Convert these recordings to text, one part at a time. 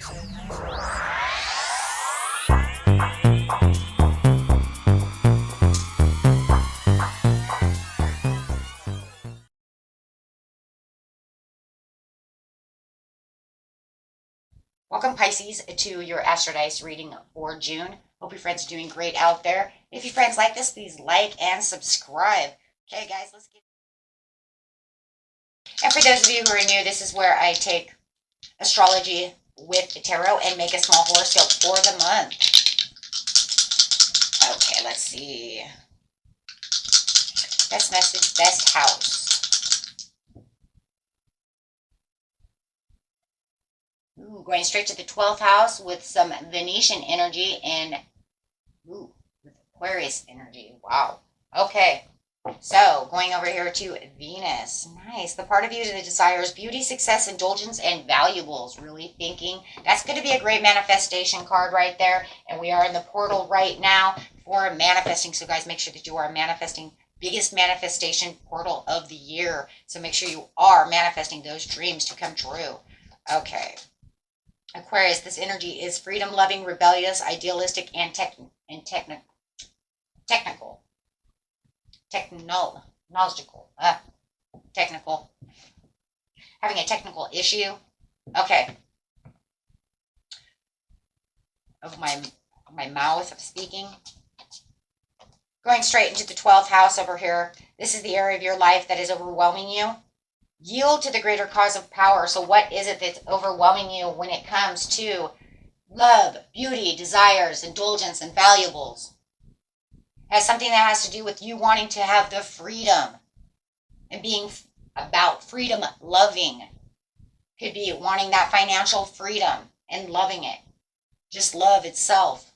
Welcome, Pisces, to your Astro Dice reading for June. Hope your friends are doing great out there. If your friends like this, please like and subscribe. Okay, guys, let's get... And for those of you who are new, this is where I take astrology with the tarot and make a small horoscope for the month. Okay, let's see. Best message, best house. Ooh, going straight to the 12th house with some Venetian energy and ooh, with Aquarius energy. Wow. Okay. So, going over here to Venus. Nice. The part of you that desires beauty, success, indulgence, and valuables. Really thinking. That's going to be a great manifestation card right there. And we are in the portal right now for manifesting. So, guys, make sure that you are manifesting. Biggest manifestation portal of the year. So, make sure you are manifesting those dreams to come true. Okay. Aquarius, this energy is freedom-loving, rebellious, idealistic, and technical. Technical. Having a technical issue. Okay. Of my mouth of speaking. Going straight into the 12th house over here. This is the area of your life that is overwhelming you. Yield to the greater cause of power. So what is it that's overwhelming you when it comes to love, beauty, desires, indulgence, and valuables? It has something that has to do with you wanting to have the freedom and being about freedom loving. Could be wanting that financial freedom and loving it. Just love itself.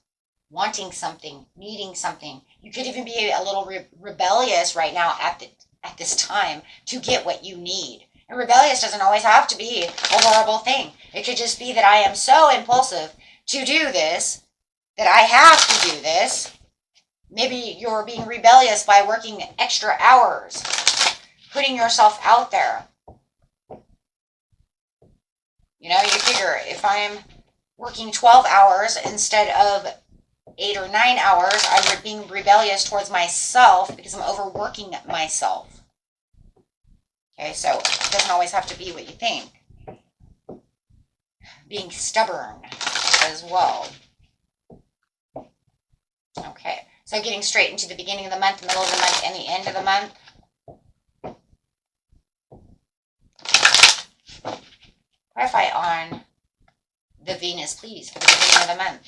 Wanting something, needing something. You could even be a little rebellious right now at this time to get what you need. And rebellious doesn't always have to be a horrible thing. It could just be that I am so impulsive to do this, that I have to do this. Maybe you're being rebellious by working extra hours, putting yourself out there. You know, you figure if I'm working 12 hours instead of 8 or 9 hours, I'm being rebellious towards myself because I'm overworking myself. Okay, so it doesn't always have to be what you think. Being stubborn as well. Okay, so getting straight into the beginning of the month, middle of the month, and the end of the month. Clarify on the Venus, please, for the beginning of the month.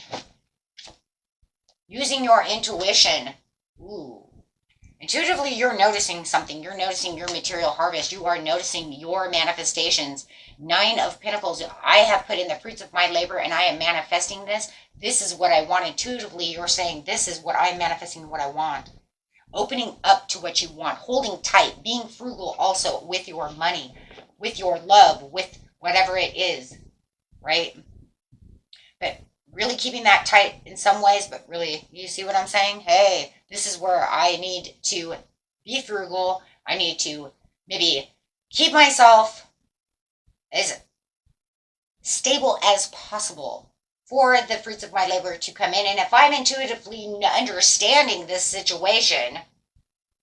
Using your intuition. Ooh. Intuitively, you're noticing something. You're noticing your material harvest. You are noticing your manifestations. 9 of Pentacles. I have put in the fruits of my labor and I am manifesting this. This is what I want. Intuitively, you're saying, this is what I'm manifesting, what I want. Opening up to what you want. Holding tight. Being frugal also with your money, with your love, with whatever it is. Right? But really keeping that tight in some ways, but really, you see what I'm saying? Hey, this is where I need to be frugal. I need to maybe keep myself as stable as possible for the fruits of my labor to come in. And if I'm intuitively understanding this situation,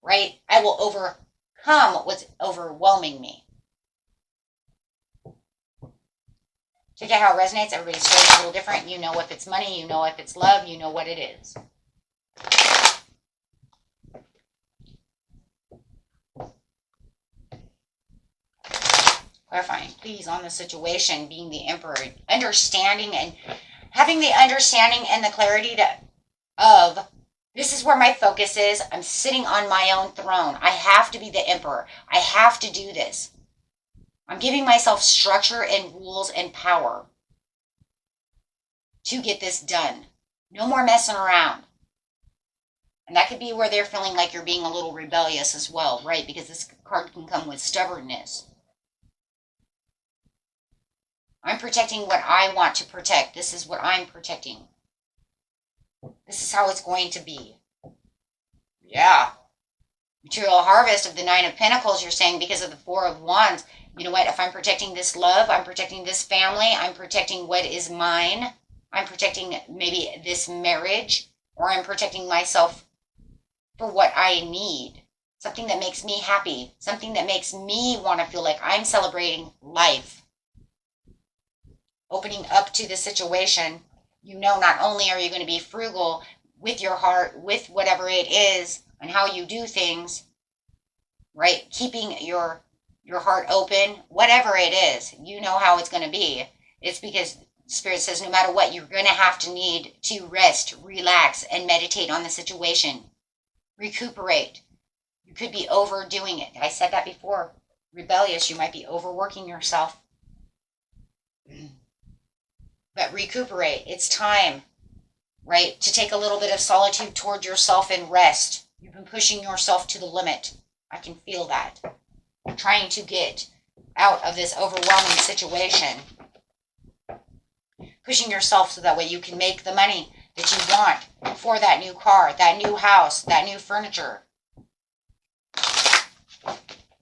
right, I will overcome what's overwhelming me. Check out how it resonates. Everybody's story is a little different. You know if it's money, you know if it's love, you know what it is. Clarifying, please, on the situation, being the Emperor, understanding and having the understanding and the clarity of this is where my focus is. I'm sitting on my own throne. I have to be the Emperor. I have to do this. I'm giving myself structure and rules and power to get this done. No more messing around. And that could be where they're feeling like you're being a little rebellious as well, right? Because this card can come with stubbornness. I'm protecting what I want to protect. This is what I'm protecting. This is how it's going to be. Yeah. Material harvest of the Nine of Pentacles, you're saying because of the Four of Wands, you know what, if I'm protecting this love, I'm protecting this family, I'm protecting what is mine, I'm protecting maybe this marriage, or I'm protecting myself for what I need. Something that makes me happy, something that makes me want to feel like I'm celebrating life. Opening up to the situation, you know, not only are you going to be frugal with your heart, with whatever it is, and how you do things, right? Keeping your heart open, whatever it is, you know how it's going to be. It's because Spirit says no matter what, you're going to have to need to rest, relax, and meditate on the situation. Recuperate. You could be overdoing it. I said that before. Rebellious, you might be overworking yourself. But recuperate. It's time, right, to take a little bit of solitude toward yourself and rest. You've been pushing yourself to the limit. I can feel that. You're trying to get out of this overwhelming situation. Pushing yourself so that way you can make the money that you want for that new car, that new house, that new furniture.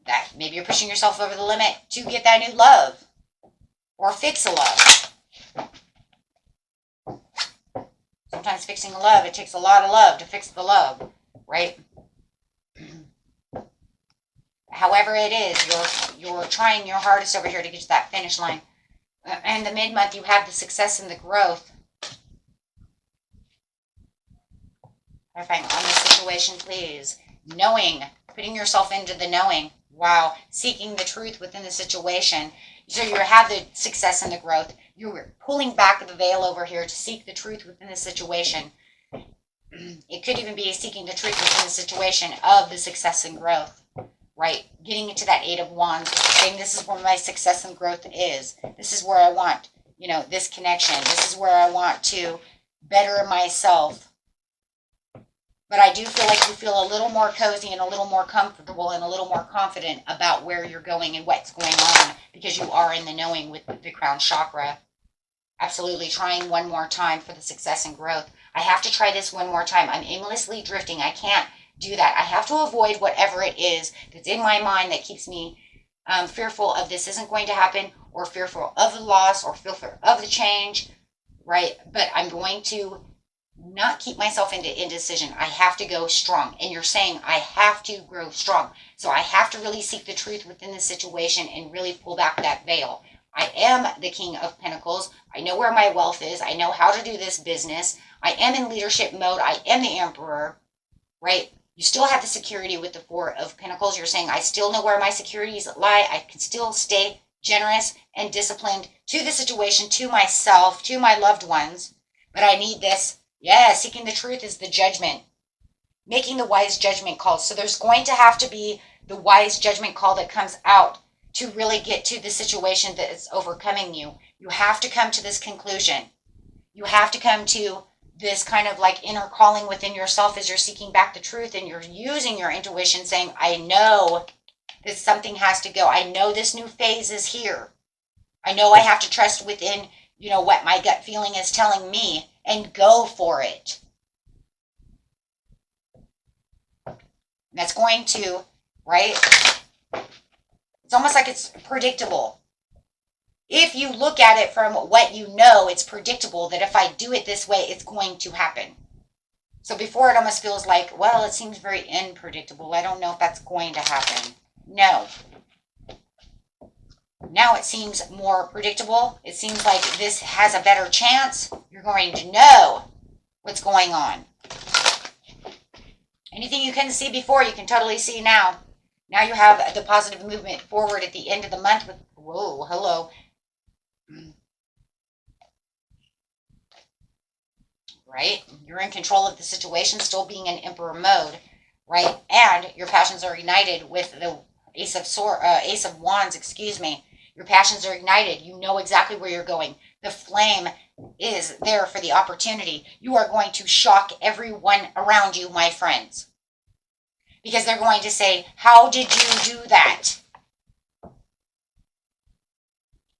That maybe you're pushing yourself over the limit to get that new love or fix a love. Sometimes fixing a love, it takes a lot of love to fix the love, right? However it is, you're trying your hardest over here to get to that finish line. And the mid-month, you have the success and the growth. Clarifying on this situation, please. Knowing, putting yourself into the knowing. Wow, seeking the truth within the situation. So you have the success and the growth. You're pulling back the veil over here to seek the truth within the situation. It could even be seeking the truth within the situation of the success and growth. Right, getting into that Eight of Wands, saying this is where my success and growth is. This is where I want, you know, this connection. This is where I want to better myself. But I do feel like you feel a little more cozy and a little more comfortable and a little more confident about where you're going and what's going on because you are in the knowing with the crown chakra. Absolutely trying one more time for the success and growth. I have to try this one more time. I'm aimlessly drifting. I can't do that. I have to avoid whatever it is that's in my mind that keeps me fearful of this isn't going to happen, or fearful of the loss, or fearful of the change, right? But I'm going to not keep myself into indecision. I have to go strong. And you're saying I have to grow strong. So I have to really seek the truth within the situation and really pull back that veil. I am the King of Pentacles. I know where my wealth is. I know how to do this business. I am in leadership mode. I am the Emperor, right? You still have the security with the Four of Pentacles. You're saying, I still know where my securities lie. I can still stay generous and disciplined to the situation, to myself, to my loved ones. But I need this. Yeah, seeking the truth is the judgment. Making the wise judgment calls. So there's going to have to be the wise judgment call that comes out to really get to the situation that is overcoming you. You have to come to this conclusion. You have to come to this kind of like inner calling within yourself as you're seeking back the truth and you're using your intuition saying, I know that something has to go. I know this new phase is here. I know I have to trust within, you know, what my gut feeling is telling me and go for it. And that's going to, right? It's almost like it's predictable. If you look at it from what you know, it's predictable that if I do it this way, it's going to happen. So before it almost feels like, well, it seems very unpredictable. I don't know if that's going to happen. No. Now it seems more predictable. It seems like this has a better chance. You're going to know what's going on. Anything you couldn't see before, you can totally see now. Now you have the positive movement forward at the end of the month with, whoa, hello. Right? You're in control of the situation, still being in Emperor mode, right? And your passions are ignited with the Ace of Wands, excuse me. Your passions are ignited. You know exactly where you're going. The flame is there for the opportunity. You are going to shock everyone around you, my friends. Because they're going to say, how did you do that?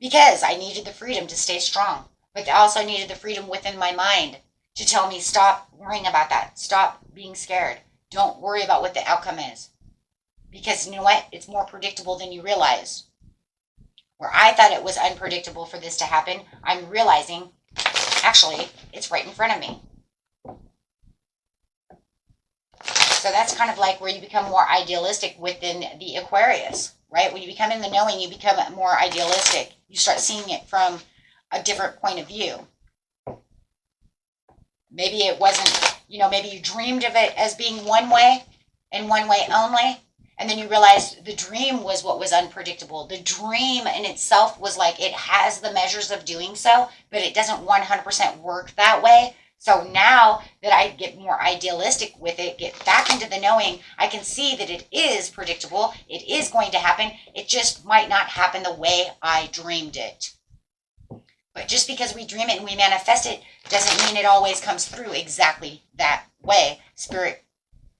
Because I needed the freedom to stay strong. But I also needed the freedom within my mind to tell me, stop worrying about that. Stop being scared. Don't worry about what the outcome is. Because you know what? It's more predictable than you realize. Where I thought it was unpredictable for this to happen, I'm realizing, actually, it's right in front of me. So that's kind of like where you become more idealistic within the Aquarius, right? When you become in the knowing, you become more idealistic. You start seeing it from a different point of view. Maybe it wasn't, maybe you dreamed of it as being one way and one way only. And then you realized the dream was what was unpredictable. The dream in itself was like it has the measures of doing so, but it doesn't 100% work that way. So now that I get more idealistic with it, get back into the knowing, I can see that it is predictable. It is going to happen. It just might not happen the way I dreamed it. But just because we dream it and we manifest it doesn't mean it always comes through exactly that way. Spirit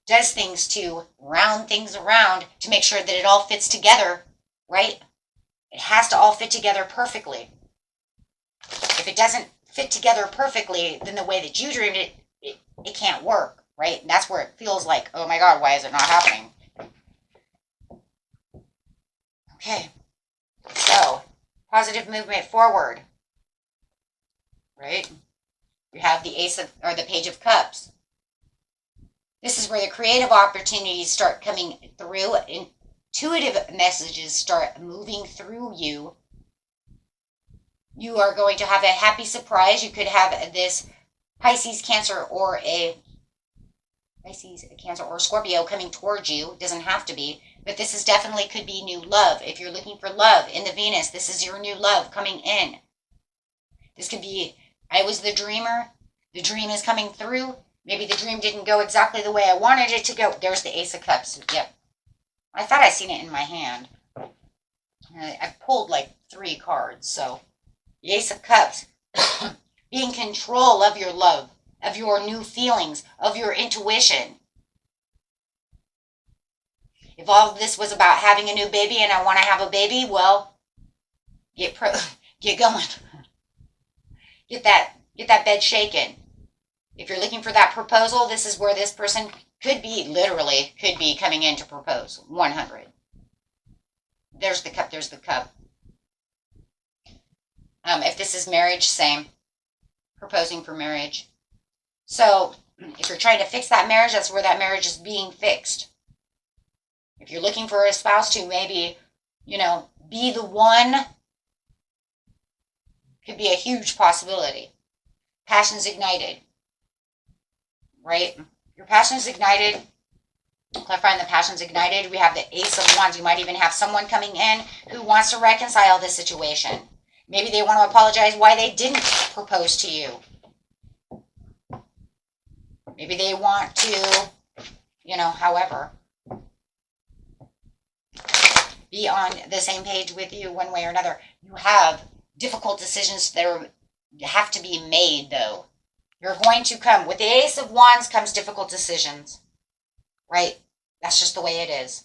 does things to round things around to make sure that it all fits together, right? It has to all fit together perfectly. If it doesn't fit together perfectly, then the way that you dreamed it, it can't work, right? And that's where it feels like, oh my God, why is it not happening? Okay, so positive movement forward, right? You have the the Page of Cups. This is where the creative opportunities start coming through. Intuitive messages start moving through you. You are going to have a happy surprise. You could have this Pisces, Cancer, or Scorpio coming towards you. It doesn't have to be, but this is definitely could be new love. If you're looking for love in the Venus, this is your new love coming in. This could be, I was the dreamer. The dream is coming through. Maybe the dream didn't go exactly the way I wanted it to go. There's the Ace of Cups. Yep. I thought I seen it in my hand. I pulled like 3 cards, so the Ace of Cups. Be in control of your love, of your new feelings, of your intuition. If all of this was about having a new baby and I want to have a baby, well, get going. Get that bed shaken. If you're looking for that proposal, this is where this person could be coming in to propose. 100. There's the cup, there's the cup. If this is marriage, same. Proposing for marriage. So, if you're trying to fix that marriage, that's where that marriage is being fixed. If you're looking for a spouse to maybe, be the one, could be a huge possibility. Passion's ignited. Right? Your passion is ignited. Clarifying the passion's ignited. We have the Ace of Wands. You might even have someone coming in who wants to reconcile this situation. Maybe they want to apologize why they didn't propose to you. Maybe they want to, however, be on the same page with you one way or another. You have difficult decisions that have to be made, though. You're going to come. With the Ace of Wands comes difficult decisions. Right? That's just the way it is.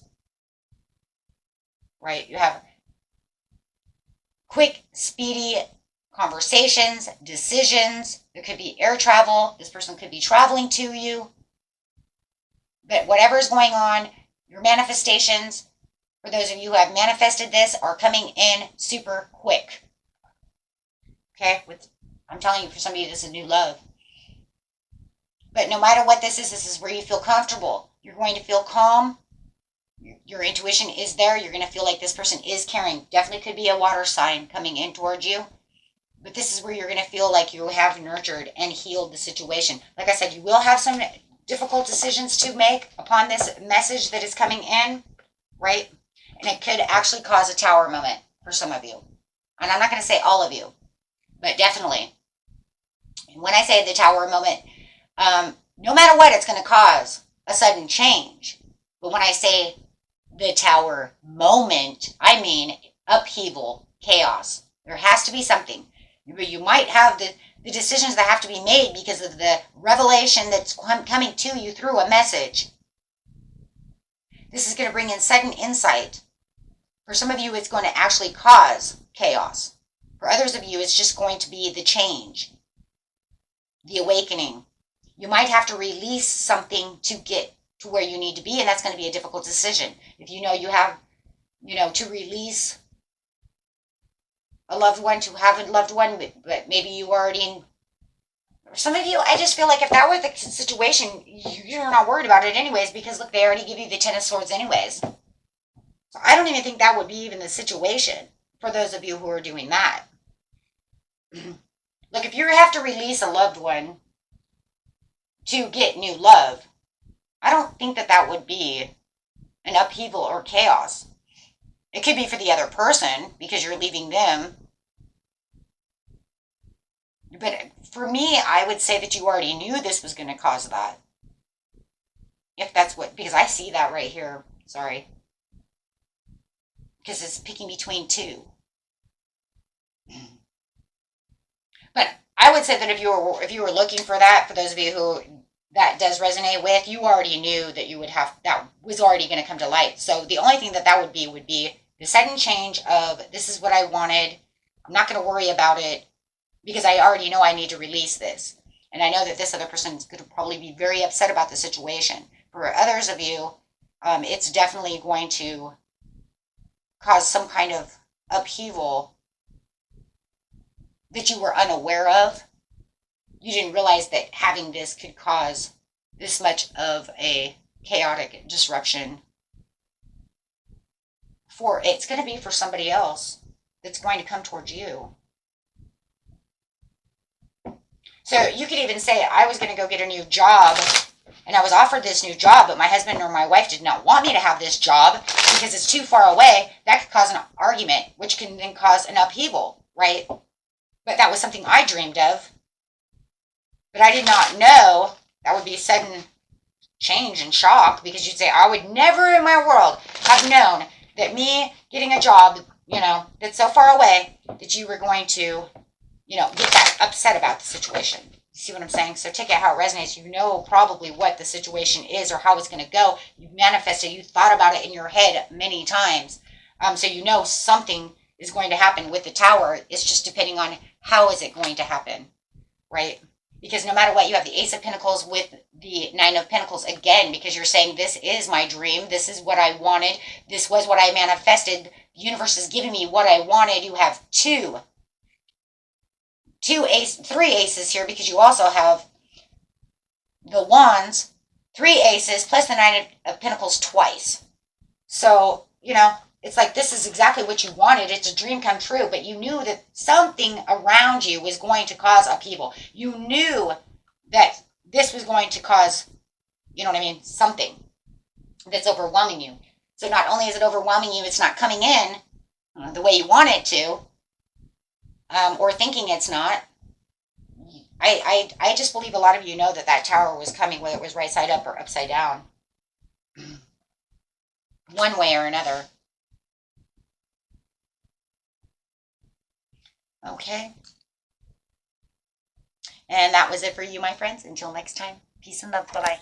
Right? You have quick, speedy conversations, decisions. There could be air travel. This person could be traveling to you. But whatever is going on, your manifestations, for those of you who have manifested this, are coming in super quick. Okay? I'm telling you, for some of you, this is new love. But no matter what this is where you feel comfortable. You're going to feel calm. Your intuition is there. You're going to feel like this person is caring. Definitely could be a water sign coming in towards you. But this is where you're going to feel like you have nurtured and healed the situation. Like I said, you will have some difficult decisions to make upon this message that is coming in, right? And it could actually cause a tower moment for some of you. And I'm not going to say all of you, but definitely. And when I say the tower moment, no matter what, it's going to cause a sudden change. But when I say the tower moment, I mean upheaval, chaos. There has to be something. You might have the decisions that have to be made because of the revelation that's coming to you through a message. This is going to bring in sudden insight. For some of you, it's going to actually cause chaos. For others of you, it's just going to be the change, the awakening. You might have to release something to get to where you need to be, and that's going to be a difficult decision. If you know you have, to release a loved one, to have a loved one, but maybe you already, some of you, I just feel like if that were the situation, you're not worried about it anyways, because look, they already give you the Ten of Swords anyways. So I don't even think that would be even the situation for those of you who are doing that. Look, if you have to release a loved one to get new love, I don't think that that would be an upheaval or chaos. It could be for the other person because you're leaving them. But for me, I would say that you already knew this was going to cause that. If that's what, because I see that right here. Sorry. Because it's picking between two. But I would say that if you were looking for that, for those of you who that does resonate with, you already knew that you would have, that was already going to come to light. So the only thing that would be the sudden change of, this is what I wanted. I'm not going to worry about it because I already know I need to release this. And I know that this other person is going to probably be very upset about the situation. For others of you, it's definitely going to cause some kind of upheaval that you were unaware of. You didn't realize that having this could cause this much of a chaotic disruption. It's going to be for somebody else that's going to come towards you. So you could even say, I was going to go get a new job, and I was offered this new job, but my husband or my wife did not want me to have this job because it's too far away. That could cause an argument, which can then cause an upheaval, right? But that was something I dreamed of. But I did not know that would be a sudden change and shock, because you'd say, I would never in my world have known that me getting a job, that's so far away, that you were going to, get that upset about the situation. See what I'm saying? So take it how it resonates. You know probably what the situation is or how it's going to go. You've manifested, you thought about it in your head many times. So you know something is going to happen with the Tower. It's just depending on how is it going to happen, right? Because no matter what, you have the Ace of Pentacles with the Nine of Pentacles again, because you're saying, this is my dream. This is what I wanted. This was what I manifested. The universe is giving me what I wanted. You have three aces here, because you also have the Wands, 3 aces, plus the Nine of Pentacles twice. So, it's like, this is exactly what you wanted. It's a dream come true, but you knew that something around you was going to cause upheaval. You knew that this was going to cause, something that's overwhelming you. So not only is it overwhelming you, it's not coming in the way you want it to, or thinking it's not. I just believe a lot of you know that Tower was coming, whether it was right side up or upside down, one way or another. Okay. And that was it for you, my friends. Until next time, peace and love. Bye-bye.